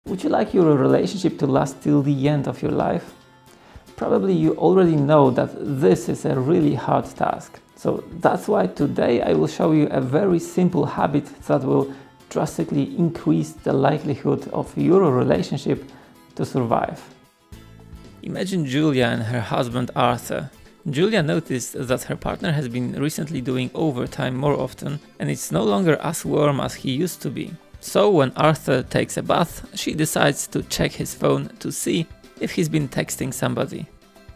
Would you like your relationship to last till the end of your life? Probably you already know that this is a really hard task. So that's why today I will show you a very simple habit that will drastically increase the likelihood of your relationship to survive. Imagine Julia and her husband Arthur. Julia noticed that her partner has been recently doing overtime more often and it's no longer as warm as he used to be. So when Arthur takes a bath, she decides to check his phone to see if he's been texting somebody.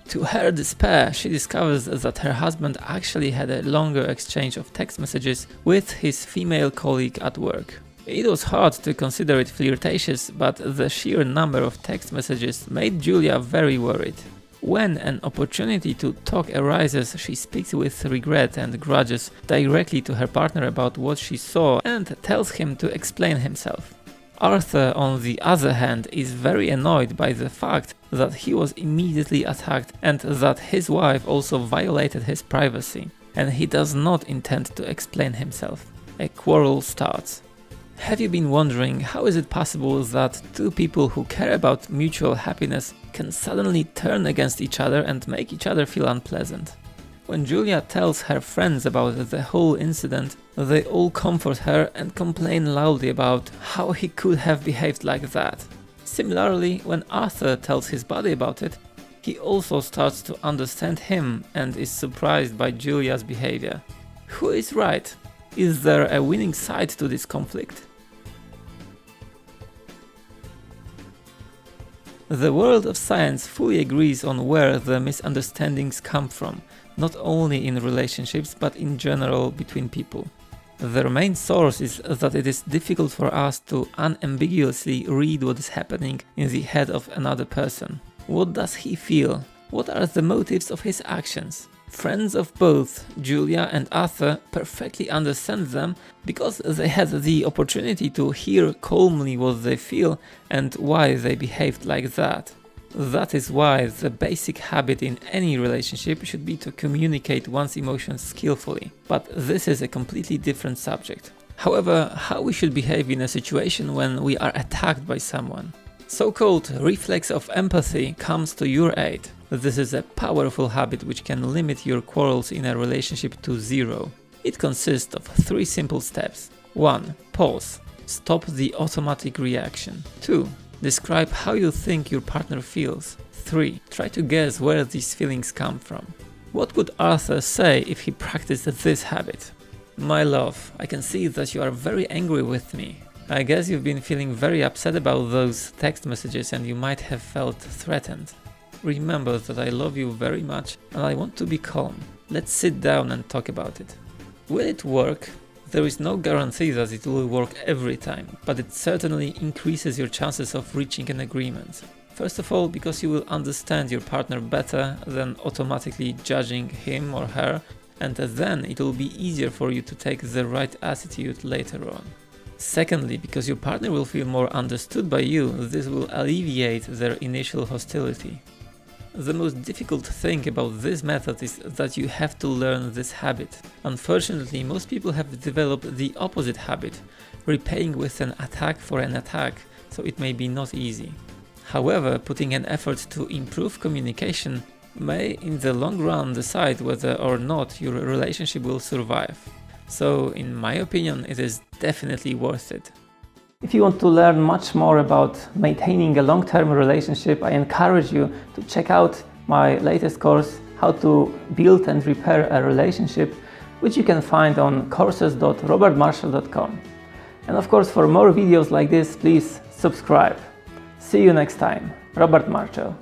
To her despair, she discovers that her husband actually had a longer exchange of text messages with his female colleague at work. It was hard to consider it flirtatious, but the sheer number of text messages made Julia very worried. When an opportunity to talk arises, she speaks with regret and grudges directly to her partner about what she saw and tells him to explain himself. Arthur, on the other hand, is very annoyed by the fact that he was immediately attacked and that his wife also violated his privacy, and he does not intend to explain himself. A quarrel starts. Have you been wondering how is it possible that two people who care about mutual happiness can suddenly turn against each other and make each other feel unpleasant? When Julia tells her friends about the whole incident, they all comfort her and complain loudly about how he could have behaved like that. Similarly, when Arthur tells his buddy about it, he also starts to understand him and is surprised by Julia's behavior. Who is right? Is there a winning side to this conflict? The world of science fully agrees on where the misunderstandings come from, not only in relationships but in general between people. Their main source is that it is difficult for us to unambiguously read what is happening in the head of another person. What does he feel? What are the motives of his actions? Friends of both Julia and Arthur perfectly understand them because they had the opportunity to hear calmly what they feel and why they behaved like that. That is why the basic habit in any relationship should be to communicate one's emotions skillfully. But this is a completely different subject. However, how we should behave in a situation when we are attacked by someone. So-called reflex of empathy comes to your aid. This is a powerful habit which can limit your quarrels in a relationship to zero. It consists of 3 simple steps. 1. Pause. Stop the automatic reaction. 2. Describe how you think your partner feels. 3. Try to guess where these feelings come from. What would Arthur say if he practiced this habit? My love, I can see that you are very angry with me. I guess you've been feeling very upset about those text messages and you might have felt threatened. Remember that I love you very much and I want to be calm. Let's sit down and talk about it. Will it work? There is no guarantee that it will work every time, but it certainly increases your chances of reaching an agreement. First of all, because you will understand your partner better than automatically judging him or her, and then it will be easier for you to take the right attitude later on. Secondly, because your partner will feel more understood by you, this will alleviate their initial hostility. The most difficult thing about this method is that you have to learn this habit. Unfortunately, most people have developed the opposite habit, repaying with an attack for an attack, so it may be not easy. However, putting an effort to improve communication may in the long run decide whether or not your relationship will survive. So, in my opinion, it is definitely worth it. If you want to learn much more about maintaining a long-term relationship, I encourage you to check out my latest course, How to Build and Repair a Relationship, which you can find on courses.robertmarshall.com. And of course, for more videos like this, please subscribe. See you next time. Robert Marshall.